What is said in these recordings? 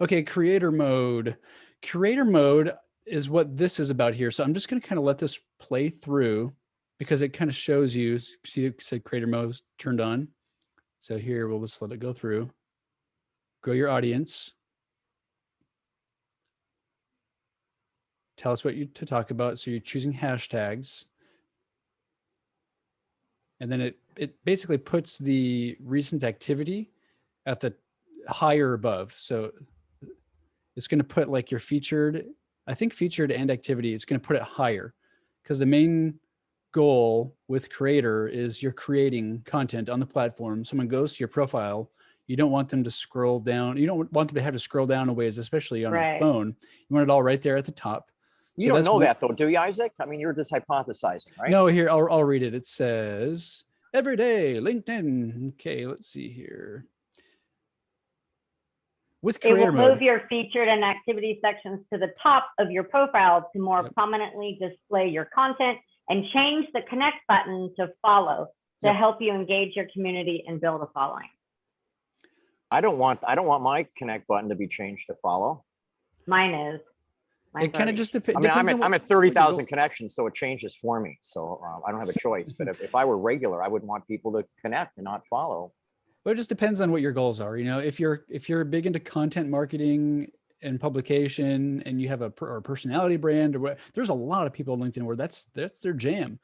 Okay, creator mode. Creator mode is what this is about here. So I'm just going to kind of let this play through because it kind of shows you, see it said creator mode turned on. So here, we'll just let it go through. Grow your audience. Tell us what you to talk about. So you're choosing hashtags. And then it basically puts the recent activity at the higher above. So it's going to put like your featured, I think featured and activity, it's going to put it higher because the main goal with creator is you're creating content on the platform. Someone goes to your profile. You don't want them to scroll down. You don't want them to have to scroll down a ways, especially on a phone. You want it all right there at the top. You don't know that though, do you, Isaac? I mean, you're just hypothesizing, right? No, here, I'll read it. It says, every day, LinkedIn. Okay, let's see here. With creator mode, move your featured and activity sections to the top of your profile to more prominently display your content, and change the connect button to follow to help you engage your community and build a following. I don't want my connect button to be changed to follow. Mine is. It kind of just depends. I mean, I'm at 30,000 connections, so it changes for me. So I don't have a choice. But if I were regular, I would want people to connect and not follow. But it just depends on what your goals are. You know, if you're big into content marketing and publication, and you have a personality brand, or what, there's a lot of people on LinkedIn where that's their jam.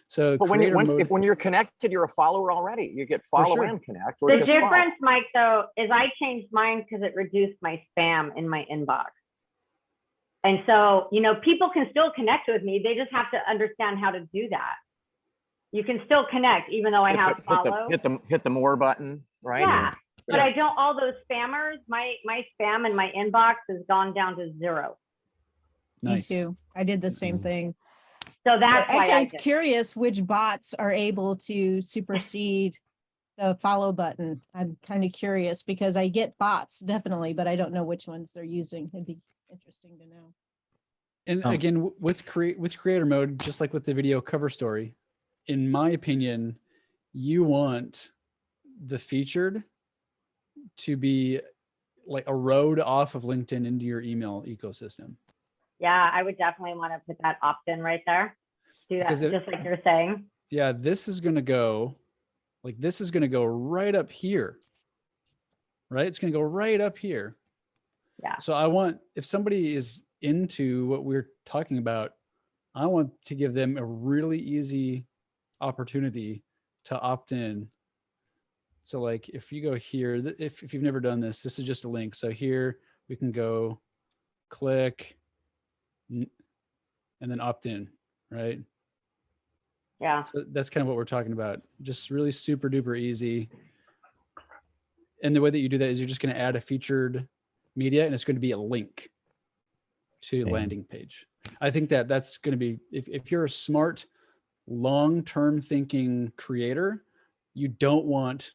So, but when you're connected, you're a follower already. You get follow and connect. The difference, Mike, though, is I changed mine because it reduced my spam in my inbox. And so, you know, people can still connect with me. They just have to understand how to do that. You can still connect, even though I have follow. Hit the more button, right? Yeah, but I don't. All those spammers, my spam in my inbox has gone down to 0. Nice. Me too. I did the same thing. So that's actually, I was curious which bots are able to supersede the follow button. I'm kind of curious because I get bots definitely, but I don't know which ones they're using. It'd be interesting to know. And again, with creator mode, just like with the video cover story, in my opinion, you want the featured to be like a road off of LinkedIn into your email ecosystem. Yeah, I would definitely want to put that opt-in right there. Do that, just like you're saying. Yeah, this is going to go right up here, right? It's going to go right up here. Yeah. So I want, if somebody is into what we're talking about, I want to give them a really easy opportunity to opt in. So like if you go here, if you've never done this, this is just a link. So here we can go click and then opt in, right? Yeah. So that's kind of what we're talking about. Just really super duper easy. And the way that you do that is you're just going to add a featured media, and it's going to be a link to the landing page. I think that's going to be, if you're a smart, long-term thinking creator, you don't want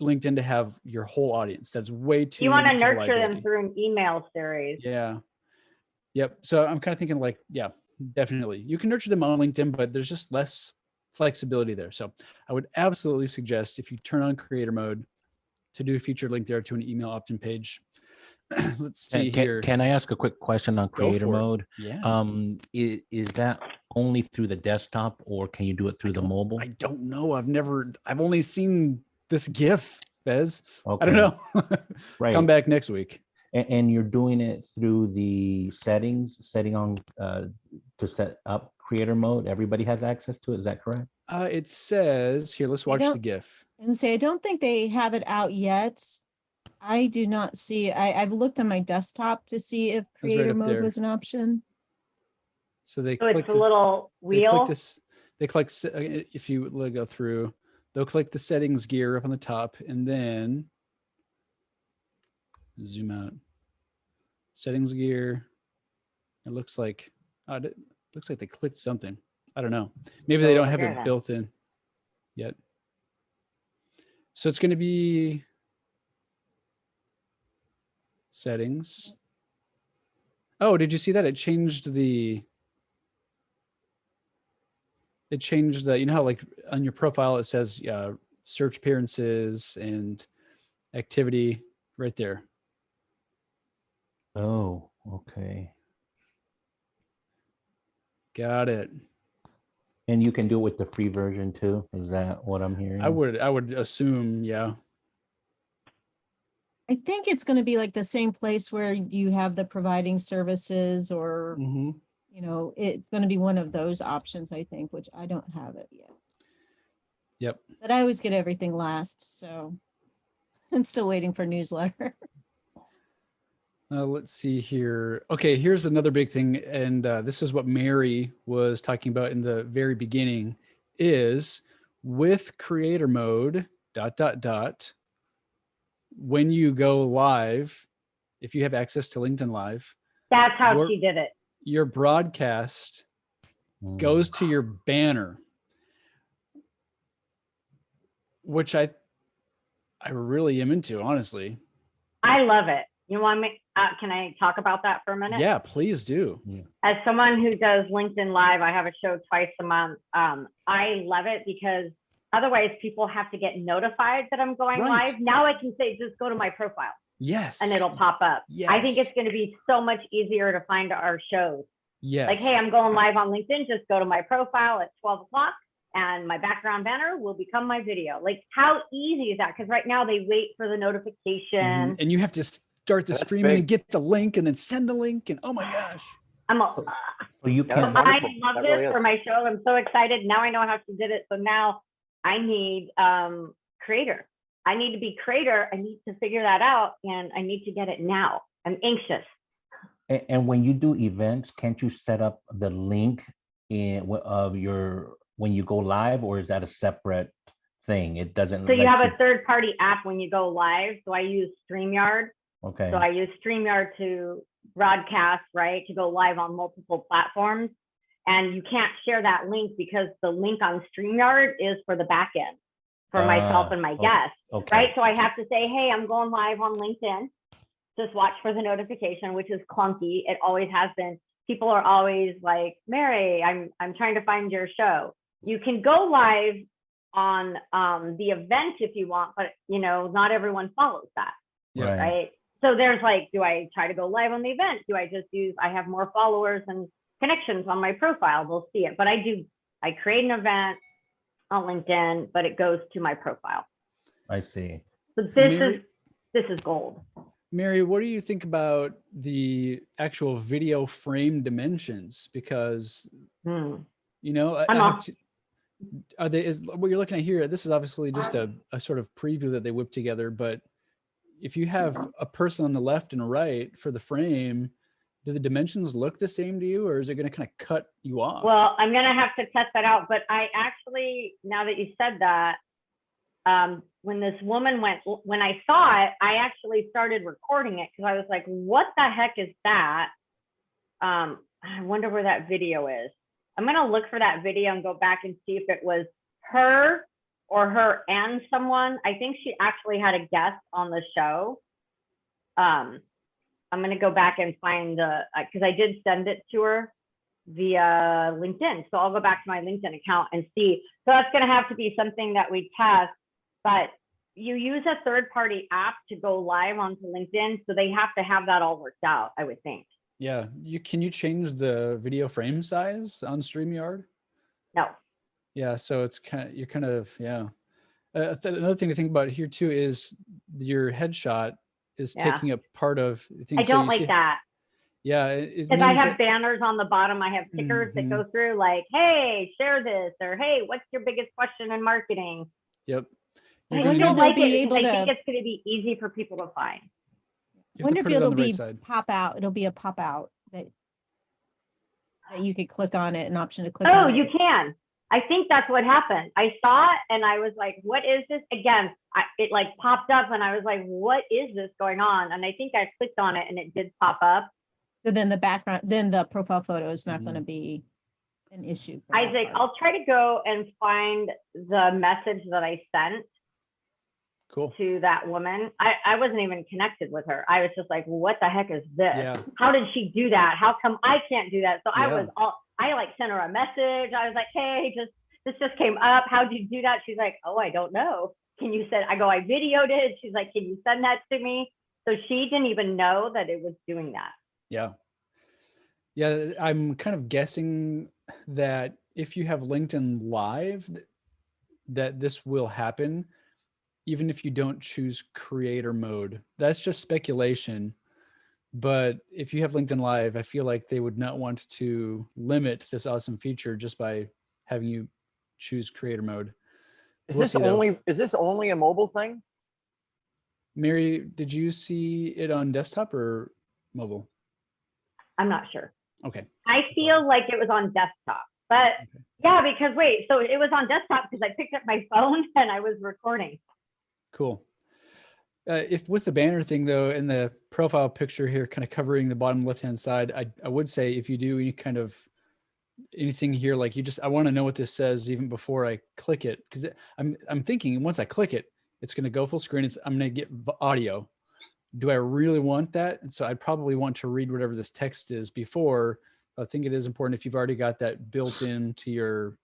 LinkedIn to have your whole audience. That's way too. You want to nurture them through an email series. Yeah. Yep. So I'm kind of thinking like, yeah, definitely. You can nurture them on LinkedIn, but there's just less flexibility there. So I would absolutely suggest, if you turn on creator mode, to do a featured link there to an email opt-in page. Let's see here. Can I ask a quick question on creator mode? Yeah. Is that only through the desktop, or can you do it through the mobile? I don't know. I've only seen this GIF, Bez. Okay. I don't know. Right. Come back next week. And you're doing it through the setting on to set up creator mode. Everybody has access to it. Is that correct? It says here, let's watch the GIF. And say, I don't think they have it out yet. I do not see. I've looked on my desktop to see if creator mode was an option. So they click it's a little wheel. They click, if you go through, they'll click the settings gear up on the top, and then zoom out. Settings gear. It looks like they clicked something. I don't know. Maybe they don't have it built in yet. So it's going to be settings. Oh, did you see that? It changed the, you know how like on your profile, it says search appearances and activity right there. Oh, okay. Got it. And you can do it with the free version too. Is that what I'm hearing? I would assume, yeah. I think it's going to be like the same place where you have the providing services or, Hmm. you know, it's going to be one of those options, I think, which I don't have it yet. Yep. But I always get everything last. So I'm still waiting for newsletter. Let's see here. Okay, here's another big thing, and this is what Mary was talking about in the very beginning, is with creator mode, ... When you go live, if you have access to LinkedIn Live, That's how your, she did it. your broadcast goes to your banner, which I really am into, honestly. I love it. You want me? Can I talk about that for a minute? Yeah, please do. As someone who does LinkedIn Live, I have a show twice a month. I love it because otherwise people have to get notified that I'm going Right. live. Now I can say, just go to my profile Yes. and it'll pop up. Yes. I think it's going to be so much easier to find our shows. Yes. Like, hey, I'm going live on LinkedIn. Just go to my profile at 12 o'clock and my background banner will become my video. Like, how easy is that? Because right now they wait for the notification. And you have to start the That's stream and then big. get the link and then send the link. And oh my gosh. I'm a, So you Yeah, that's can. I wonderful. love That this really is. for my show. I'm so excited. Now I know how she did it. So now I need creator. I need to be creator. I need to figure that out and I need to get it now. I'm anxious. And when you do events, can't you set up the link of your when you go live, or is that a separate thing? It doesn't. So you let have a third party app when you go live. So I use StreamYard. Okay. So I use StreamYard to broadcast, right? To go live on multiple platforms. And you can't share that link because the link on StreamYard is for the back end, for myself and my guests, Okay. right? So I have to say, hey, I'm going live on LinkedIn. Just watch for the notification, which is clunky. It always has been. People are always like, Mary, I'm trying to find your show. You can go live on the event if you want, but you know, not everyone follows that, Yeah. right? So there's like, do I try to go live on the event? Do I just use, I have more followers and connections on my profile, they'll see it. But I create an event on LinkedIn, but it goes to my profile. I see. So Mary, this is gold. Mary, what do you think about the actual video frame dimensions? Because, you know, I have to, are they, is what you're looking at here, this is obviously just a sort of preview that they whipped together, but if you have a person on the left and a right for the frame, do the dimensions look the same to you, or is it going to kind of cut you off? Well, I'm going to have to test that out, but I actually, now that you said that, when this woman when I saw it, I actually started recording it because I was like, what the heck is that? I wonder where that video is. I'm going to look for that video and go back and see if it was her or her and someone. I think she actually had a guest on the show. I'm going to go back and find because I did send it to her via LinkedIn. So I'll go back to my LinkedIn account and see. So that's going to have to be something that we test, but you use a third-party app to go live onto LinkedIn. So they have to have that all worked out, I would think. Yeah. Can you change the video frame size on StreamYard? No. Yeah. So it's yeah. Another thing to think about here too is your headshot is taking up part of things. I don't like that. Yeah. Because I have banners on the bottom. I have stickers that go through like, hey, share this, or hey, what's your biggest question in marketing? Yep. I don't like it because I think it's going to be easy for people to find. I wonder if it'll be pop out. It'll be a pop out that you could click on it, an option to click on it. Oh, you can. I think that's what happened. I saw it and I was like, what is this? Again, it like popped up and I was like, what is this going on? And I think I clicked on it and it did pop up. So then the background, then the profile photo is not going to be an issue. Isaac, I'll try to go and find the message that I sent to that woman. I wasn't even connected with her. I was just like, what the heck is this? Yeah. How did she do that? How come I can't do that? So I like sent her a message. I was like, hey, this just came up. How'd you do that? She's like, oh, I don't know. Can you send, I videoed it. She's like, can you send that to me? So she didn't even know that it was doing that. Yeah. Yeah, I'm kind of guessing that if you have LinkedIn Live, that this will happen, even if you don't choose creator mode. That's just speculation. But if you have LinkedIn Live, I feel like they would not want to limit this awesome feature just by having you choose creator mode. Is We'll this see, though. only a mobile thing? Mary, did you see it on desktop or mobile? I'm not sure. Okay. I feel like it was on desktop, but Okay. yeah, because wait, so it was on desktop because I picked up my phone and I was recording. Cool. If with the banner thing though, and the profile picture here kind of covering the bottom left-hand side, I would say if you do any kind of anything here, like I want to know what this says even before I click it. Cause I'm thinking once I click it, it's going to go full screen. I'm going to get audio. Do I really want that? And so I'd probably want to read whatever this text is before. I think it is important if you've already got that built into your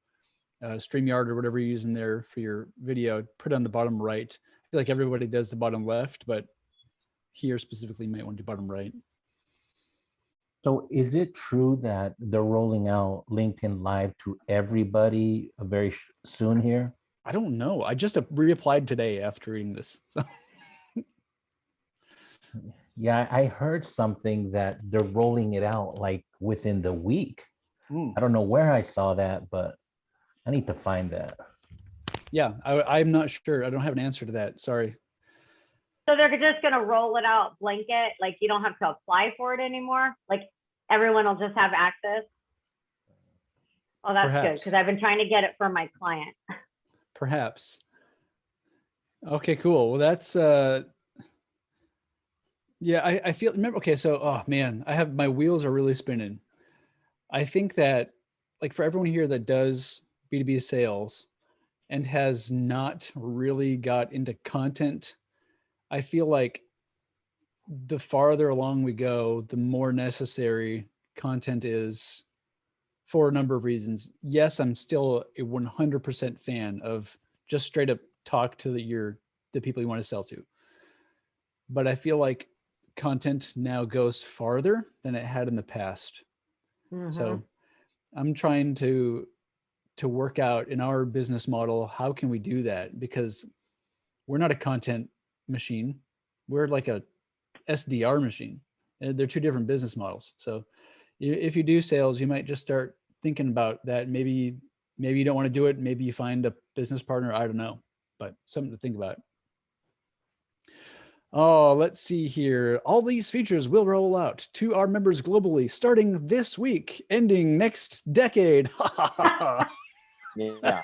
StreamYard or whatever you're using there for your video, put it on the bottom right. I feel like everybody does the bottom left, but here specifically you might want to do bottom right. So is it true that they're rolling out LinkedIn Live to everybody very soon here? I don't know. I just reapplied today after reading this. Yeah, I heard something that they're rolling it out like within the week. I don't know where I saw that, but I need to find that. Yeah, I'm not sure. I don't have an answer to that. Sorry. So they're just going to roll it out blanket. Like you don't have to apply for it anymore. Like everyone will just have access. Oh, that's good. Perhaps. Because I've been trying to get it for my client. Perhaps. Okay, cool. Well, that's yeah, I feel remember. Okay, so oh man, my wheels are really spinning. I think that like for everyone here that does B2B sales and has not really got into content, I feel like the farther along we go, the more necessary content is for a number of reasons. Yes, I'm still a 100% fan of just straight up talk to the people you want to sell to. But I feel like content now goes farther than it had in the past. Mhm. So I'm trying to work out in our business model, how can we do that? Because we're not a content machine. We're like a SDR machine. And they're two different business models. So if you do sales, you might just start thinking about that. Maybe you don't want to do it. Maybe you find a business partner. I don't know, but something to think about. Oh, let's see here. All these features will roll out to our members globally starting this week, ending next decade. Yeah.